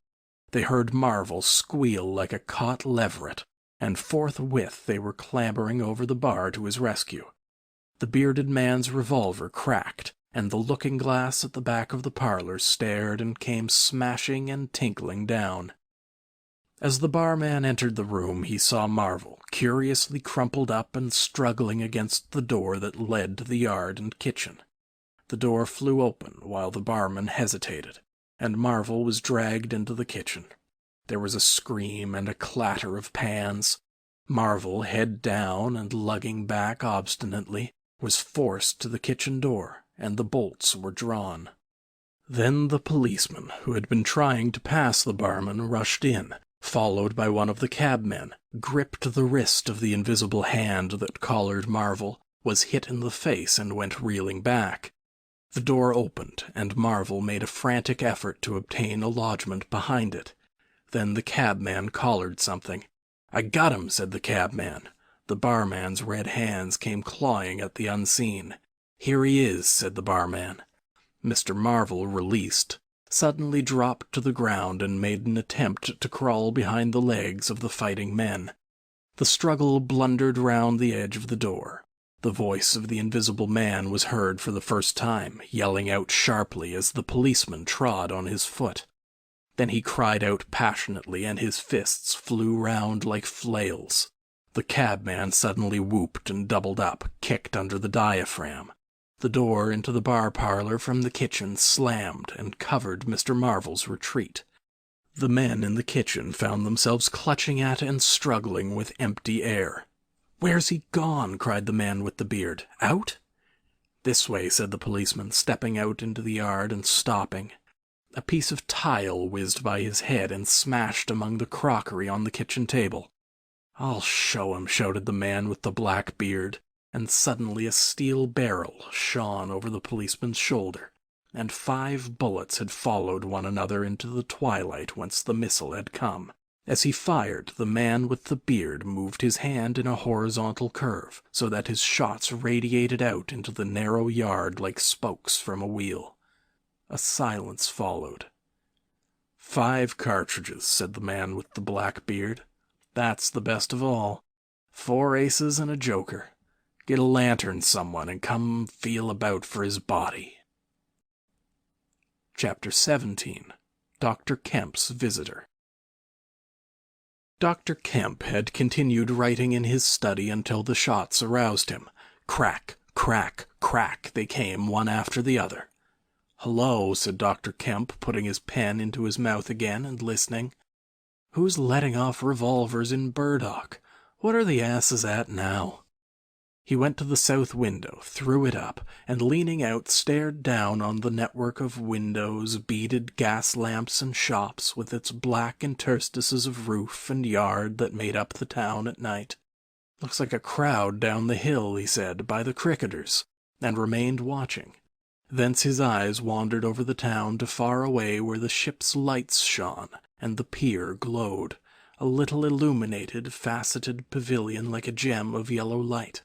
S1: They heard Marvel squeal like a caught leveret, and forthwith they were clambering over the bar to his rescue. The bearded man's revolver cracked, and the looking-glass at the back of the parlour stared and came smashing and tinkling down. As the barman entered the room, he saw Marvel, curiously crumpled up and struggling against the door that led to the yard and kitchen. The door flew open while the barman hesitated, and Marvel was dragged into the kitchen. There was a scream and a clatter of pans. Marvel, head down and lugging back obstinately, was forced to the kitchen door, and the bolts were drawn. Then the policeman, who had been trying to pass the barman, rushed in, followed by one of the cabmen, gripped the wrist of the invisible hand that collared Marvel, was hit in the face and went reeling back. The door opened, and Marvel made a frantic effort to obtain a lodgment behind it. Then the cabman collared something. "I got him," said the cabman. The barman's red hands came clawing at the unseen. "Here he is," said the barman. Mr. Marvel, released, suddenly dropped to the ground and made an attempt to crawl behind the legs of the fighting men. The struggle blundered round the edge of the door. The voice of the invisible man was heard for the first time, yelling out sharply as the policeman trod on his foot. Then he cried out passionately, and his fists flew round like flails. The cabman suddenly whooped and doubled up, kicked under the diaphragm. The door into the bar parlour from the kitchen slammed and covered Mr. Marvel's retreat. The men in the kitchen found themselves clutching at and struggling with empty air. "Where's he gone?" cried the man with the beard. "Out?" "This way," said the policeman, stepping out into the yard and stopping. A piece of tile whizzed by his head and smashed among the crockery on the kitchen table. "I'll show him," shouted the man with the black beard, and suddenly a steel barrel shone over the policeman's shoulder, and 5 bullets had followed one another into the twilight whence the missile had come. As he fired, the man with the beard moved his hand in a horizontal curve, so that his shots radiated out into the narrow yard like spokes from a wheel. A silence followed. "5 cartridges," said the man with the black beard. "That's the best of all. 4 aces and a joker. Get a lantern, someone, and come feel about for his body." Chapter 17. Dr. Kemp's Visitor. Dr. Kemp had continued writing in his study until the shots aroused him. Crack, crack, crack they came one after the other. "Hullo," said Dr. Kemp, putting his pen into his mouth again and listening. "Who's letting off revolvers in Burdock? What are the asses at now?" He went to the south window, threw it up, and leaning out stared down on the network of windows, beaded gas lamps and shops, with its black interstices of roof and yard that made up the town at night. "Looks like a crowd down the hill," he said, "by the cricketers," and remained watching. Thence his eyes wandered over the town to far away where the ship's lights shone, and the pier glowed, a little illuminated, faceted pavilion like a gem of yellow light.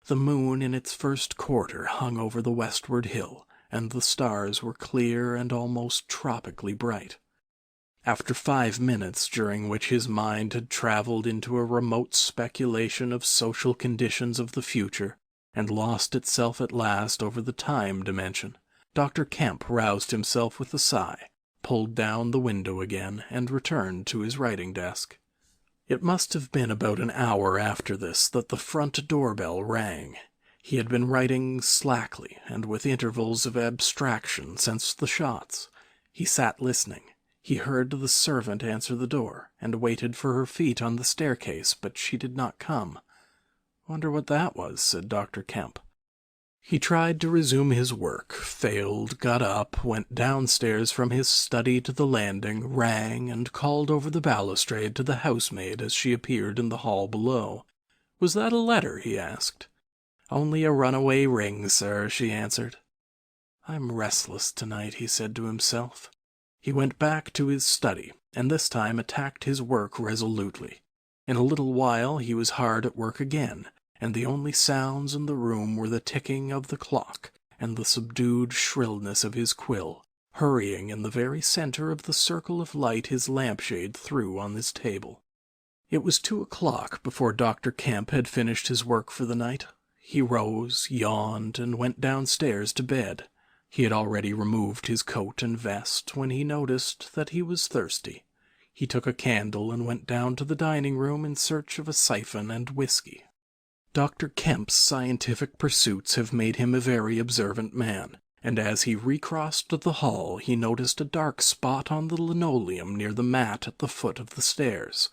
S1: The moon in its first quarter hung over the westward hill, and the stars were clear and almost tropically bright. After 5 minutes, during which his mind had travelled into a remote speculation of social conditions of the future, and lost itself at last over the time dimension, Dr. Kemp roused himself with a sigh, pulled down the window again, and returned to his writing desk. It must have been about an hour after this that the front doorbell rang. He had been writing slackly and with intervals of abstraction since the shots. He sat listening. He heard the servant answer the door, and waited for her feet on the staircase, but she did not come. "Wonder what that was," said Dr. Kemp. He tried to resume his work, failed, got up, went downstairs from his study to the landing, rang, and called over the balustrade to the housemaid as she appeared in the hall below. "Was that a letter?" he asked. "Only a runaway ring, sir," she answered. "I'm restless tonight," he said to himself. He went back to his study, and this time attacked his work resolutely. In a little while he was hard at work again, and the only sounds in the room were the ticking of the clock and the subdued shrillness of his quill, hurrying in the very center of the circle of light his lampshade threw on his table. It was 2 o'clock before Dr. Kemp had finished his work for the night. He rose, yawned, and went downstairs to bed. He had already removed his coat and vest when he noticed that he was thirsty. He took a candle and went down to the dining room in search of a siphon and whiskey. Dr. Kemp's scientific pursuits have made him a very observant man, and as he recrossed the hall he noticed a dark spot on the linoleum near the mat at the foot of the stairs.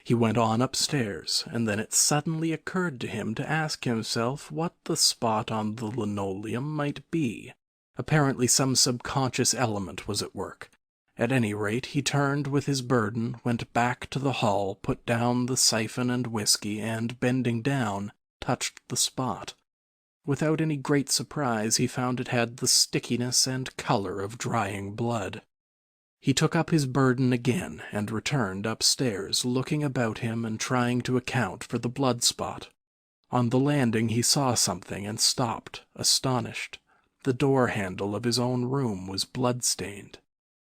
S1: He went on upstairs, and then it suddenly occurred to him to ask himself what the spot on the linoleum might be. Apparently some subconscious element was at work. At any rate, he turned with his burden, went back to the hall, put down the siphon and whiskey, and, bending down, touched the spot. Without any great surprise, he found it had the stickiness and color of drying blood. He took up his burden again, and returned upstairs, looking about him and trying to account for the blood spot. On the landing he saw something and stopped, astonished. The door handle of his own room was blood-stained.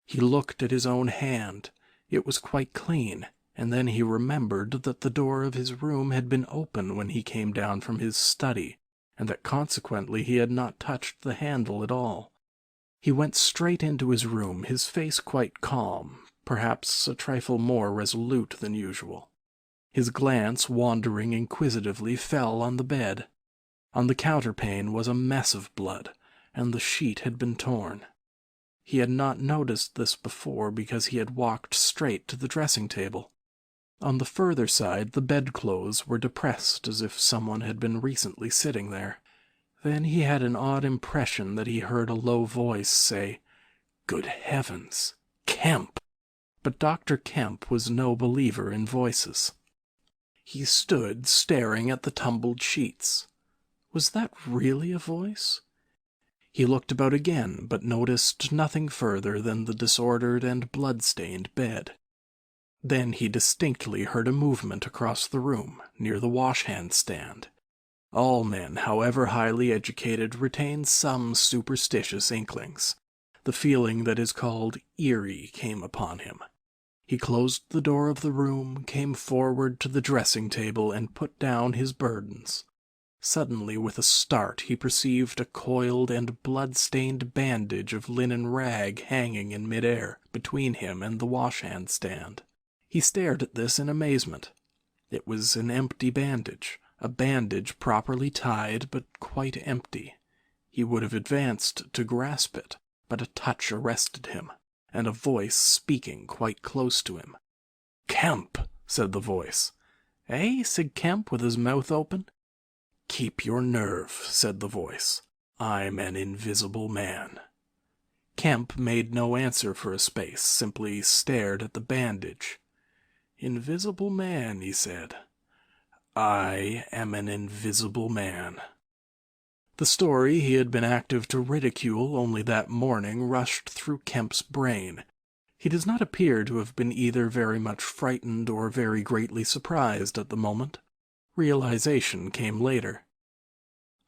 S1: He looked at his own hand. It was quite clean, and then he remembered that the door of his room had been open when he came down from his study, and that consequently he had not touched the handle at all. He went straight into his room, his face quite calm, perhaps a trifle more resolute than usual. His glance, wandering inquisitively, fell on the bed. On the counterpane was a mess of blood, and the sheet had been torn. He had not noticed this before because he had walked straight to the dressing-table. On the further side the bedclothes were depressed as if someone had been recently sitting there. Then he had an odd impression that he heard a low voice say, "Good heavens, Kemp!" But Dr. Kemp was no believer in voices. He stood staring at the tumbled sheets. Was that really a voice? He looked about again, but noticed nothing further than the disordered and blood-stained bed. Then he distinctly heard a movement across the room, near the wash-hand stand. All men, however highly educated, retain some superstitious inklings. The feeling that is called eerie came upon him. He closed the door of the room, came forward to the dressing-table, and put down his burdens. Suddenly, with a start, he perceived a coiled and blood-stained bandage of linen rag hanging in mid-air between him and the wash-hand stand. He stared at this in amazement. It was an empty bandage, a bandage properly tied but quite empty. He would have advanced to grasp it, but a touch arrested him, and a voice speaking quite close to him. "Kemp," said the voice. "Eh?" said Kemp with his mouth open. "Keep your nerve," said the voice. "I'm an invisible man." Kemp made no answer for a space, simply stared at the bandage. "Invisible man," he said. "I am an invisible man." The story he had been active to ridicule only that morning rushed through Kemp's brain. He does not appear to have been either very much frightened or very greatly surprised at the moment. Realization came later.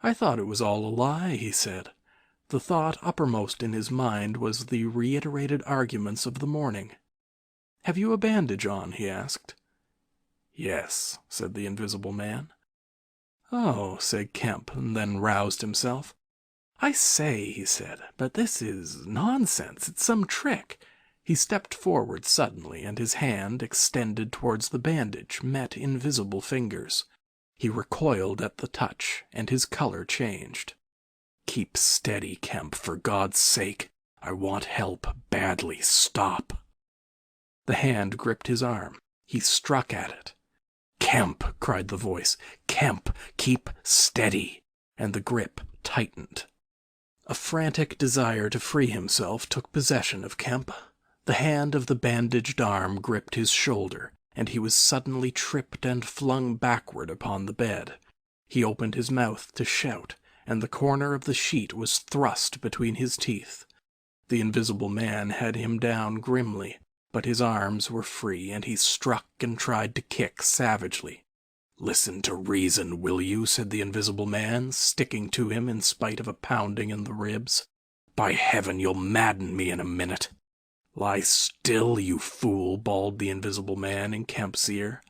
S1: "I thought it was all a lie," he said. The thought uppermost in his mind was the reiterated arguments of the morning. "Have you a bandage on?" he asked. "Yes," said the invisible man. "Oh," said Kemp, and then roused himself. "I say," he said, "but this is nonsense. It's some trick." He stepped forward suddenly, and his hand, extended towards the bandage, met invisible fingers. He recoiled at the touch, and his color changed. "Keep steady, Kemp, for God's sake. I want help badly. Stop." The hand gripped his arm. He struck at it. "Kemp," cried the voice. "Kemp, keep steady." And the grip tightened. A frantic desire to free himself took possession of Kemp. The hand of the bandaged arm gripped his shoulder, and he was suddenly tripped and flung backward upon the bed. He opened his mouth to shout, and the corner of the sheet was thrust between his teeth. The invisible man had him down grimly, but his arms were free, and he struck and tried to kick savagely. "Listen to reason, will you?" said the invisible man, sticking to him in spite of a pounding in the ribs. "By heaven, you'll madden me in a minute." "Lie still, you fool," bawled the invisible man in Kemp's ear.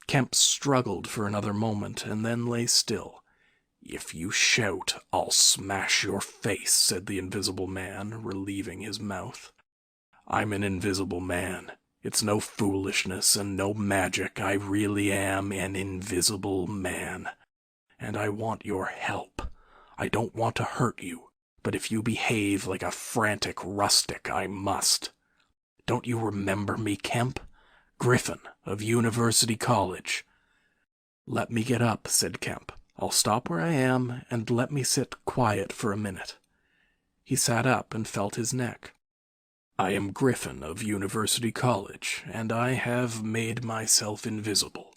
S1: Kemp struggled for another moment, and then lay still. "If you shout, I'll smash your face," said the invisible man, relieving his mouth. "I'm an invisible man. It's no foolishness and no magic. I really am an invisible man. And I want your help. I don't want to hurt you, but if you behave like a frantic rustic, I must. Don't you remember me, Kemp? Griffin, of University College." "Let me get up," said Kemp. "I'll stop where I am, and let me sit quiet for a minute." He sat up and felt his neck. "I am Griffin of University College, and I have made myself invisible.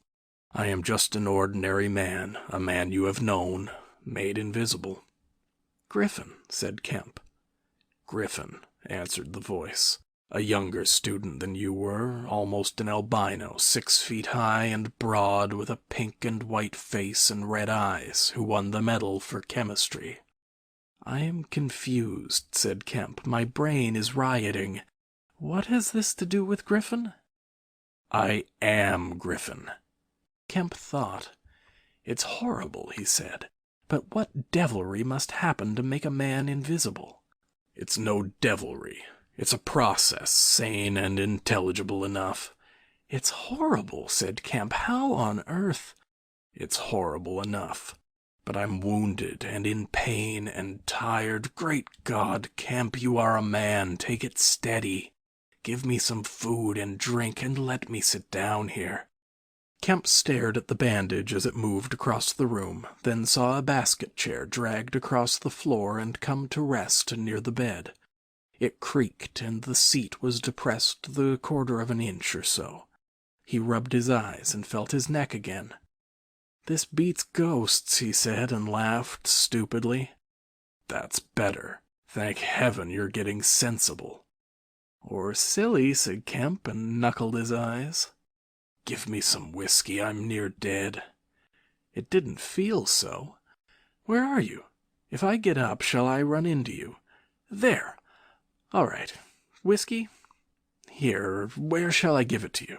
S1: I am just an ordinary man, a man you have known, made invisible." "Griffin," said Kemp. "Griffin," answered the voice. "A younger student than you were, almost an albino, 6 feet high and broad, with a pink and white face and red eyes, who won the medal for chemistry." "I am confused," said Kemp. "My brain is rioting. What has this to do with Griffin?" "I am Griffin." Kemp thought. "It's horrible," he said. "But what devilry must happen to make a man invisible?" "It's no devilry. It's a process, sane and intelligible enough. It's horrible, said Kemp. How on earth? It's horrible enough. But I'm wounded and in pain and tired. Great God, Kemp, you are a man. Take it steady. Give me some food and drink and let me sit down here. Kemp stared at the bandage as it moved across the room, then saw a basket chair dragged across the floor and come to rest near the bed. It creaked, and the seat was depressed the quarter of an inch or so. He rubbed his eyes and felt his neck again. "This beats ghosts," he said, and laughed stupidly. "That's better. Thank heaven you're getting sensible." "Or silly," said Kemp, and knuckled his eyes. "Give me some whiskey. I'm near dead." It didn't feel so. "Where are you? If I get up, shall I run into you? There. All right. Whiskey? Here, where shall I give it to you?"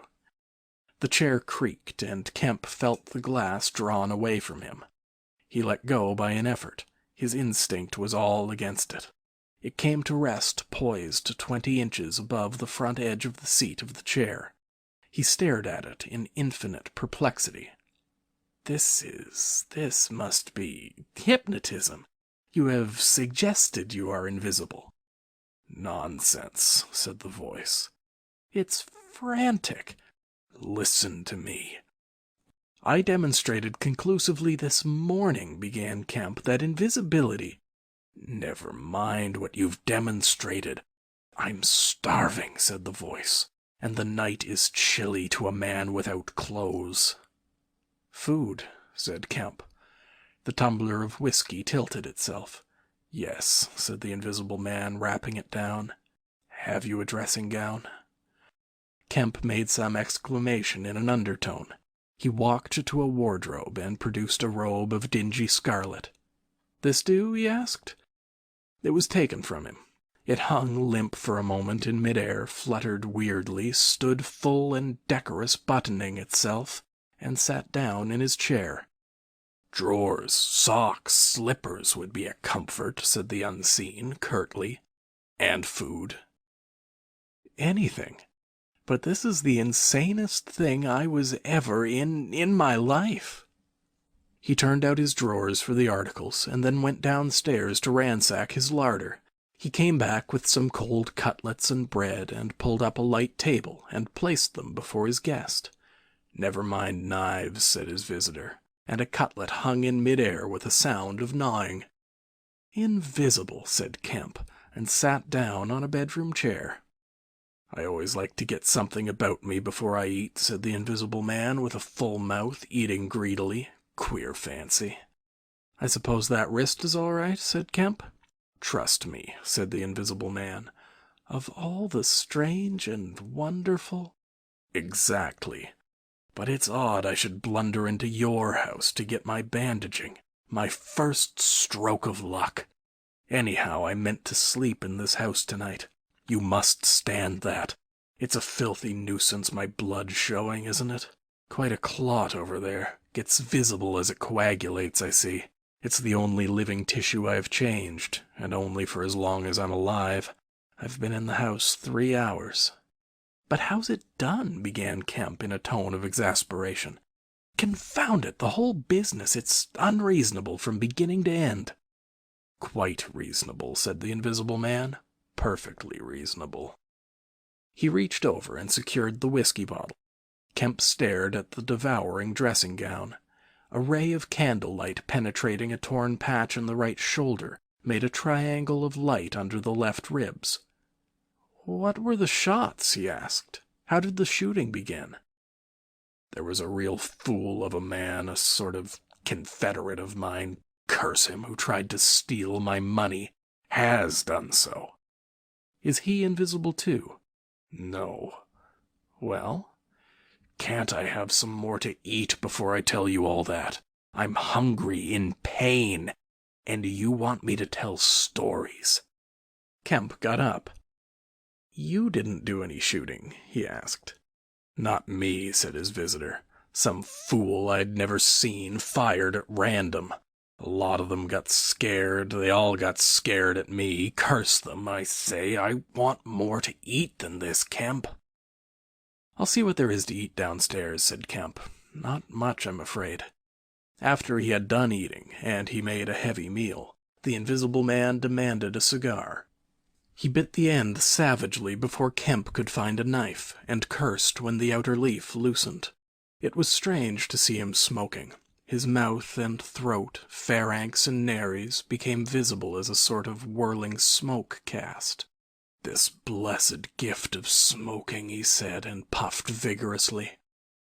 S1: The chair creaked, and Kemp felt the glass drawn away from him. He let go by an effort. His instinct was all against it. It came to rest poised 20 inches above the front edge of the seat of the chair. He stared at it in infinite perplexity. This must be hypnotism. You have suggested you are invisible." "Nonsense," said the voice. "It's frantic. Listen to me." "I demonstrated conclusively this morning," began Kemp, "that invisibility—" "Never mind what you've demonstrated. I'm starving," said the voice, "and the night is chilly to a man without clothes." "Food," said Kemp. The tumbler of whiskey tilted itself. "Yes," said the invisible man, wrapping it down. "Have you a dressing gown?" Kemp made some exclamation in an undertone. He walked to a wardrobe and produced a robe of dingy scarlet. "This do?" he asked. It was taken from him. It hung limp for a moment in midair, fluttered weirdly, stood full and decorous buttoning itself, and sat down in his chair. "Drawers, socks, slippers would be a comfort," said the unseen, curtly. "And food." "Anything. But this is the insanest thing I was ever in my life." He turned out his drawers for the articles, and then went downstairs to ransack his larder. He came back with some cold cutlets and bread, and pulled up a light table, and placed them before his guest. "Never mind knives," said his visitor, and a cutlet hung in mid-air with a sound of gnawing. "Invisible," said Kemp, and sat down on a bedroom chair. "I always like to get something about me before I eat," said the invisible man, with a full mouth, eating greedily. "Queer fancy." "I suppose that wrist is all right," said Kemp. "Trust me," said the invisible man. "Of all the strange and wonderful—" "Exactly. But it's odd I should blunder into your house to get my bandaging. My first stroke of luck. Anyhow, I meant to sleep in this house tonight. You must stand that. It's a filthy nuisance, my blood showing, isn't it? Quite a clot over there. Gets visible as it coagulates, I see. It's the only living tissue I've changed, and only for as long as I'm alive. I've been in the house 3 hours. "But how's it done?" began Kemp in a tone of exasperation. "Confound it, the whole business, it's unreasonable from beginning to end." "Quite reasonable," said the invisible man. "Perfectly reasonable." He reached over and secured the whiskey bottle. Kemp stared at the devouring dressing gown. A ray of candlelight penetrating a torn patch in the right shoulder made a triangle of light under the left ribs. "What were the shots?" he asked. "How did the shooting begin?" "There was a real fool of a man, a sort of confederate of mine, curse him, who tried to steal my money. Has done so." "Is he invisible too?" "No." "Well?" "Can't I have some more to eat before I tell you all that? I'm hungry, in pain, and you want me to tell stories." Kemp got up. "You didn't do any shooting?" he asked. "Not me," said his visitor. "Some fool I'd never seen fired at random. A lot of them got scared. They all got scared at me. Curse them, I say. I want more to eat than this, Kemp." "I'll see what there is to eat downstairs," said Kemp. "Not much, I'm afraid." After he had done eating, and he made a heavy meal, the Invisible Man demanded a cigar. He bit the end savagely before Kemp could find a knife, and cursed when the outer leaf loosened. It was strange to see him smoking. His mouth and throat, pharynx and nares, became visible as a sort of whirling smoke cast. "This blessed gift of smoking," he said, and puffed vigorously.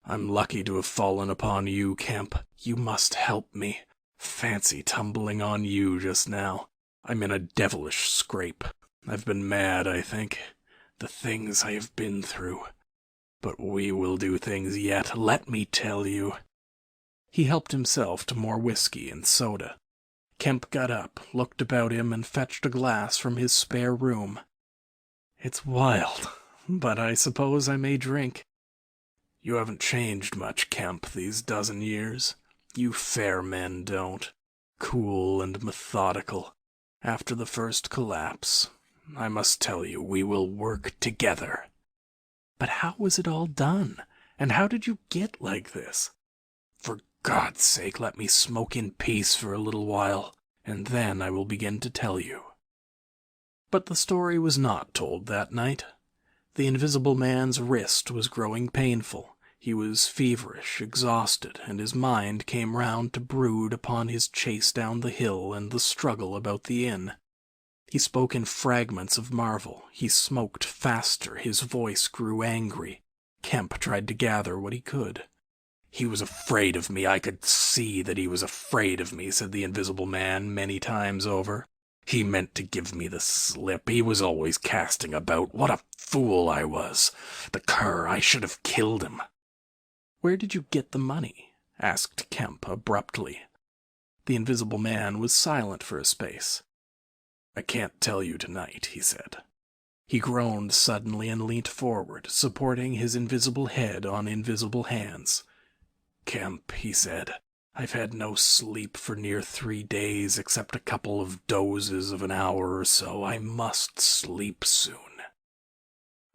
S1: "I'm lucky to have fallen upon you, Kemp. You must help me. Fancy tumbling on you just now. I'm in a devilish scrape. I've been mad, I think. The things I have been through. But we will do things yet, let me tell you." He helped himself to more whiskey and soda. Kemp got up, looked about him, and fetched a glass from his spare room. "It's wild, but I suppose I may drink." "You haven't changed much, Kemp, these dozen years. You fair men don't. Cool and methodical. After the first collapse, I must tell you, we will work together." "But how was it all done? And how did you get like this?" "For God's sake, let me smoke in peace for a little while, and then I will begin to tell you." But the story was not told that night. The Invisible Man's wrist was growing painful. He was feverish, exhausted, and his mind came round to brood upon his chase down the hill and the struggle about the inn. He spoke in fragments of marvel. He smoked faster. His voice grew angry. Kemp tried to gather what he could. "He was afraid of me. I could see that he was afraid of me," said the Invisible Man many times over. "He meant to give me the slip. He was always casting about. What a fool I was. The cur, I should have killed him." "Where did you get the money?" asked Kemp abruptly. The Invisible Man was silent for a space. "I can't tell you tonight," he said. He groaned suddenly and leant forward, supporting his invisible head on invisible hands. "Kemp," he said, "I've had no sleep for near 3 days, except a couple of dozes of an hour or so. I must sleep soon."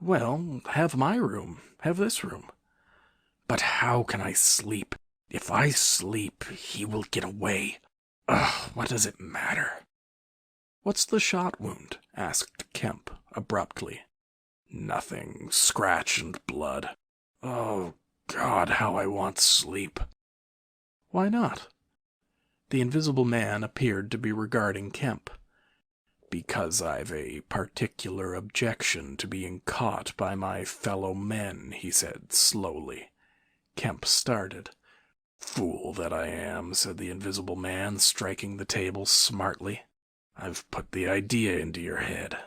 S1: "Well, have my room. Have this room." "But how can I sleep? If I sleep, he will get away. Ugh, what does it matter?" "What's the shot wound?" asked Kemp abruptly. "Nothing. Scratch and blood. Oh, God, how I want sleep." "Why not?" The Invisible Man appeared to be regarding Kemp. "Because I've a particular objection to being caught by my fellow men," he said slowly. Kemp started. "Fool that I am," said the Invisible Man, striking the table smartly. "I've put the idea into your head.